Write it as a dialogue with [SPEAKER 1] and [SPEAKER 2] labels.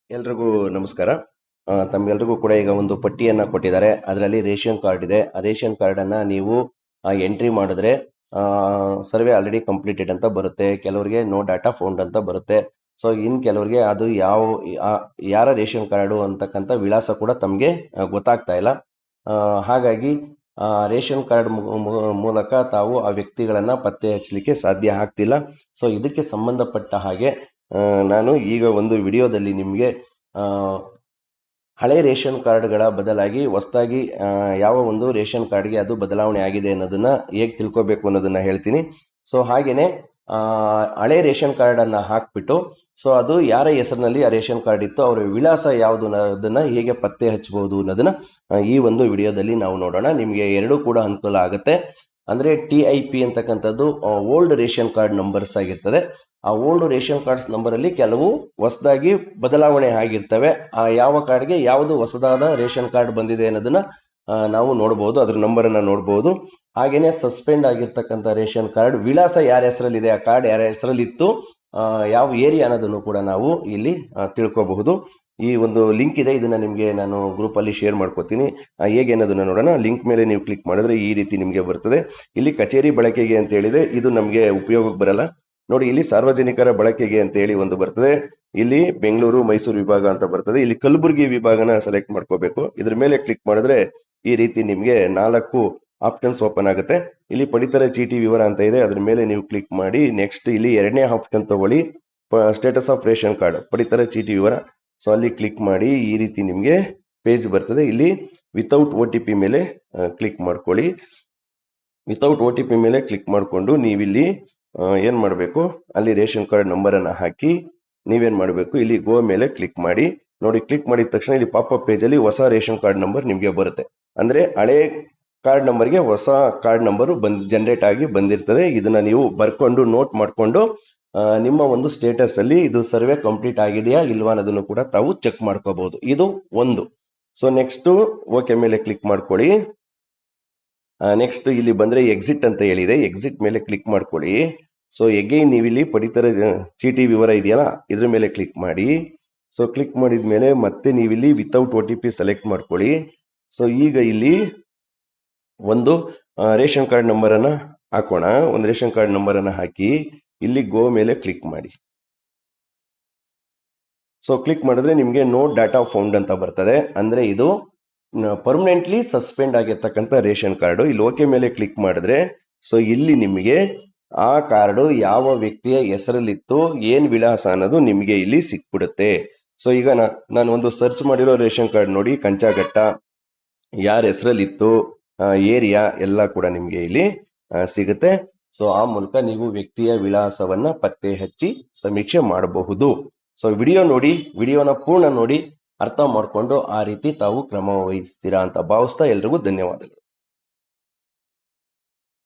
[SPEAKER 1] ಎಲ್ರಿಗೂ ನಮಸ್ಕಾರ. ತಮ್ಗೆಲ್ರಿಗೂ ಕೂಡ ಈಗ ಒಂದು ಪಟ್ಟಿಯನ್ನು ಕೊಟ್ಟಿದ್ದಾರೆ. ಅದರಲ್ಲಿ ರೇಷನ್ ಕಾರ್ಡ್ ಇದೆ. ಆ ರೇಷನ್ ಕಾರ್ಡನ್ನು ನೀವು ಎಂಟ್ರಿ ಮಾಡಿದ್ರೆ ಸರ್ವೆ ಆಲ್ರೆಡಿ ಕಂಪ್ಲೀಟೆಡ್ ಅಂತ ಬರುತ್ತೆ. ಕೆಲವರಿಗೆ ನೋ ಡಾಟಾ ಫೌಂಡ್ ಅಂತ ಬರುತ್ತೆ. ಸೊ ಇನ್ನು ಕೆಲವರಿಗೆ ಅದು ಯಾರ ರೇಷನ್ ಕಾರ್ಡು ಅಂತಕ್ಕಂಥ ವಿಳಾಸ ಕೂಡ ತಮಗೆ ಗೊತ್ತಾಗ್ತಾ ಇಲ್ಲ. ಹಾಗಾಗಿ ರೇಷನ್ ಕಾರ್ಡ್ ಮೂಲಕ ತಾವು ಆ ವ್ಯಕ್ತಿಗಳನ್ನು ಪತ್ತೆ ಹಚ್ಚಲಿಕ್ಕೆ ಸಾಧ್ಯ ಆಗ್ತಿಲ್ಲ. ಸೊ ಇದಕ್ಕೆ ಸಂಬಂಧಪಟ್ಟ ಹಾಗೆ ನಾನು ಈಗ ಒಂದು ವಿಡಿಯೋದಲ್ಲಿ ನಿಮಗೆ ಹಳೆ ರೇಷನ್ ಕಾರ್ಡ್ಗಳ ಬದಲಾಗಿ ಹೊಸದಾಗಿ ಯಾವ ಒಂದು ರೇಷನ್ ಕಾರ್ಡ್ಗೆ ಅದು ಬದಲಾವಣೆ ಆಗಿದೆ ಅನ್ನೋದನ್ನು ಹೇಗೆ ತಿಳ್ಕೊಬೇಕು ಅನ್ನೋದನ್ನು ಹೇಳ್ತೀನಿ. ಸೊ ಹಾಗೆಯೇ ಹಳೆ ರೇಷನ್ ಕಾರ್ಡನ್ನು ಹಾಕಿಬಿಟ್ಟು ಸೊ ಅದು ಯಾರ ಹೆಸರಿನಲ್ಲಿ ಆ ರೇಷನ್ ಕಾರ್ಡ್ ಇತ್ತು ಅವರ ವಿಳಾಸ ಯಾವುದು ಅನ್ನೋದನ್ನು ಹೇಗೆ ಪತ್ತೆ ಹಚ್ಚಬಹುದು ಅನ್ನೋದನ್ನು ಈ ಒಂದು ವಿಡಿಯೋದಲ್ಲಿ ನಾವು ನೋಡೋಣ. ನಿಮಗೆ ಎರಡೂ ಕೂಡ ಅನುಕೂಲ ಆಗುತ್ತೆ. ಅಂದರೆ TIP ಅಂತಕ್ಕಂಥದ್ದು ಓಲ್ಡ್ ರೇಷನ್ ಕಾರ್ಡ್ ನಂಬರ್ಸ್ ಆಗಿರ್ತದೆ. ಆ ಓಲ್ಡ್ ರೇಷನ್ ಕಾರ್ಡ್ಸ್ ನಂಬರಲ್ಲಿ ಕೆಲವು ಹೊಸದಾಗಿ ಬದಲಾವಣೆ ಆಗಿರ್ತವೆ. ಆ ಯಾವ ಕಾರ್ಡ್ಗೆ ಯಾವುದು ಹೊಸದಾದ ರೇಷನ್ ಕಾರ್ಡ್ ಬಂದಿದೆ ಅನ್ನೋದನ್ನ ನಾವು ನೋಡ್ಬೋದು, ಅದ್ರ ನಂಬರನ್ನು ನೋಡ್ಬೋದು. ಹಾಗೆಯೇ ಸಸ್ಪೆಂಡ್ ಆಗಿರ್ತಕ್ಕಂಥ ರೇಷನ್ ಕಾರ್ಡ್ ವಿಳಾಸ ಯಾರ ಹೆಸರಲ್ಲಿದೆ, ಆ ಕಾರ್ಡ್ ಯಾರ ಹೆಸರಲ್ಲಿತ್ತು, ಯಾವ ಏರಿಯಾ ಅನ್ನೋದನ್ನು ಕೂಡ ನಾವು ಇಲ್ಲಿ ತಿಳ್ಕೋಬಹುದು. ಈ ಒಂದು ಲಿಂಕ್ ಇದೆ, ಇದನ್ನು ನಿಮಗೆ ನಾನು ಗ್ರೂಪಲ್ಲಿ ಶೇರ್ ಮಾಡ್ಕೋತೀನಿ. ಹೇಗೆ ಅನ್ನೋದನ್ನು ನೋಡೋಣ. ಲಿಂಕ್ ಮೇಲೆ ನೀವು ಕ್ಲಿಕ್ ಮಾಡಿದ್ರೆ ಈ ರೀತಿ ನಿಮಗೆ ಬರ್ತದೆ. ಇಲ್ಲಿ ಕಚೇರಿ ಬಳಕೆಗೆ ಅಂತ ಹೇಳಿದೆ, ಇದು ನಮಗೆ ಉಪಯೋಗಕ್ಕೆ ಬರಲ್ಲ. ನೋಡಿ, ಇಲ್ಲಿ ಸಾರ್ವಜನಿಕರ ಬಳಕೆಗೆ ಅಂತ ಹೇಳಿ ಒಂದು ಬರ್ತದೆ. ಇಲ್ಲಿ ಬೆಂಗಳೂರು ಮೈಸೂರು ವಿಭಾಗ ಅಂತ ಬರ್ತದೆ. ಇಲ್ಲಿ ಕಲಬುರಗಿ ವಿಭಾಗನ ಸೆಲೆಕ್ಟ್ ಮಾಡ್ಕೋಬೇಕು. ಇದ್ರ ಮೇಲೆ ಕ್ಲಿಕ್ ಮಾಡಿದ್ರೆ ಈ ರೀತಿ ನಿಮಗೆ 4 ಆಪ್ಷನ್ಸ್ ಓಪನ್ ಆಗುತ್ತೆ. ಇಲ್ಲಿ ಪಡಿತರ ಚೀಟಿ ವಿವರ ಅಂತ ಇದೆ, ಅದ್ರ ಮೇಲೆ ನೀವು ಕ್ಲಿಕ್ ಮಾಡಿ ನೆಕ್ಸ್ಟ್ ಇಲ್ಲಿ 2ನೇ ಆಪ್ಷನ್ ತಗೊಳ್ಳಿ, ಸ್ಟೇಟಸ್ ಆಫ್ ರೇಷನ್ ಕಾರ್ಡ್, ಪಡಿತರ ಚೀಟಿ ವಿವರ. ಸೊ ಅಲ್ಲಿ ಕ್ಲಿಕ್ ಮಾಡಿ ಈ ರೀತಿ ನಿಮಗೆ ಪೇಜ್ ಬರ್ತದೆ. ಇಲ್ಲಿ ವಿತೌಟ್ OTP ಮೇಲೆ ಕ್ಲಿಕ್ ಮಾಡ್ಕೊಳ್ಳಿ. ವಿತೌಟ್ OTP ಮೇಲೆ ಕ್ಲಿಕ್ ಮಾಡಿಕೊಂಡು ನೀವಿಲ್ಲಿ ಏನು ಮಾಡಬೇಕು, ಅಲ್ಲಿ ರೇಷನ್ ಕಾರ್ಡ್ ನಂಬರನ್ನು ಹಾಕಿ ನೀವೇನು ಮಾಡಬೇಕು, ಇಲ್ಲಿ ಗೋ ಮೇಲೆ ಕ್ಲಿಕ್ ಮಾಡಿ. ನೋಡಿ, ಕ್ಲಿಕ್ ಮಾಡಿದ ತಕ್ಷಣ ಇಲ್ಲಿ ಪಾಪಪ್ ಪೇಜಲ್ಲಿ ಹೊಸ ರೇಷನ್ ಕಾರ್ಡ್ ನಂಬರ್ ನಿಮಗೆ ಬರುತ್ತೆ. ಅಂದರೆ ಹಳೆ ಕಾರ್ಡ್ ನಂಬರ್ಗೆ ಹೊಸ ಕಾರ್ಡ್ ನಂಬರು ಜನರೇಟ್ ಆಗಿ ಬಂದಿರ್ತದೆ. ಇದನ್ನು ನೀವು ಬರ್ಕೊಂಡು ನೋಟ್ ಮಾಡಿಕೊಂಡು ನಿಮ್ಮ ಒಂದು ಸ್ಟೇಟಸ್ ಅಲ್ಲಿ ಇದು ಸರ್ವೆ ಕಂಪ್ಲೀಟ್ ಆಗಿದೆಯಾ ಇಲ್ವಾ ಅನ್ನೋದನ್ನು ಕೂಡ ತಾವು ಚೆಕ್ ಮಾಡ್ಕೋಬಹುದು. ಇದು ಒಂದು. ಸೊ ನೆಕ್ಸ್ಟ್ ಓಕೆ ಮೇಲೆ ಕ್ಲಿಕ್ ಮಾಡ್ಕೊಳ್ಳಿ. ನೆಕ್ಸ್ಟ್ ಇಲ್ಲಿ ಬಂದರೆ ಎಕ್ಸಿಟ್ ಅಂತ ಹೇಳಿದೆ, ಎಕ್ಸಿಟ್ ಮೇಲೆ ಕ್ಲಿಕ್ ಮಾಡ್ಕೊಳ್ಳಿ. ಸೊ ಎಗೈನ್ ನೀವಿಲ್ಲಿ ಪಡಿತರ ಚೀಟಿ ವಿವರ ಇದೆಯಲ್ಲ, ಇದ್ರ ಮೇಲೆ ಕ್ಲಿಕ್ ಮಾಡಿ. ಸೊ ಕ್ಲಿಕ್ ಮಾಡಿದ ಮೇಲೆ ಮತ್ತೆ ನೀವಿಲ್ಲಿ ವಿತೌಟ್ OTP ಸೆಲೆಕ್ಟ್ ಮಾಡ್ಕೊಳ್ಳಿ. ಸೊ ಈಗ ಇಲ್ಲಿ ಒಂದು ರೇಷನ್ ಕಾರ್ಡ್ ನಂಬರನ್ನು ಹಾಕೋಣ. ಒಂದು ರೇಷನ್ ಕಾರ್ಡ್ ನಂಬರನ್ನು ಹಾಕಿ ಇಲ್ಲಿ ಗೋ ಮೇಲೆ ಕ್ಲಿಕ್ ಮಾಡಿ. ಸೊ ಕ್ಲಿಕ್ ಮಾಡಿದ್ರೆ ನಿಮಗೆ ನೋ ಡಾಟಾ ಫೌಂಡ್ ಅಂತ ಬರ್ತದೆ. ಅಂದರೆ ಇದು ಪರ್ಮನೆಂಟ್ಲಿ ಸಸ್ಪೆಂಡ್ ಆಗಿರ್ತಕ್ಕಂಥ ರೇಷನ್ ಕಾರ್ಡು. ಇಲ್ಲಿ ಓಕೆ ಮೇಲೆ ಕ್ಲಿಕ್ ಮಾಡಿದ್ರೆ ಸೊ ಇಲ್ಲಿ ನಿಮಗೆ ಆ ಕಾರ್ಡು ಯಾವ ವ್ಯಕ್ತಿಯ ಹೆಸರಲ್ಲಿತ್ತು, ಏನು ವಿಳಾಸ ಅನ್ನೋದು ನಿಮಗೆ ಇಲ್ಲಿ ಸಿಕ್ಬಿಡುತ್ತೆ. ಸೊ ಈಗ ನಾನು ಒಂದು ಸರ್ಚ್ ಮಾಡಿರೋ ರೇಷನ್ ಕಾರ್ಡ್ ನೋಡಿ, ಕಂಚಾಘಟ್ಟ, ಯಾರ ಹೆಸರಲ್ಲಿತ್ತು, ಏರಿಯಾ ಎಲ್ಲ ಕೂಡ ನಿಮಗೆ ಇಲ್ಲಿ ಸಿಗುತ್ತೆ. ಸೊ ಆ ಮೂಲಕ ನೀವು ವ್ಯಕ್ತಿಯ ವಿಳಾಸವನ್ನ ಪತ್ತೆ ಹಚ್ಚಿ ಸಮೀಕ್ಷೆ ಮಾಡಬಹುದು. ಸೊ ವಿಡಿಯೋ ನೋಡಿ, ವಿಡಿಯೋನ ಪೂರ್ಣ ನೋಡಿ, ಅರ್ಥ ಮಾಡಿಕೊಂಡು ಆ ರೀತಿ ತಾವು ಕ್ರಮ ವಹಿಸ್ತೀರಾ ಅಂತ ಭಾವಿಸ್ತಾ ಎಲ್ರಿಗೂ ಧನ್ಯವಾದಗಳು.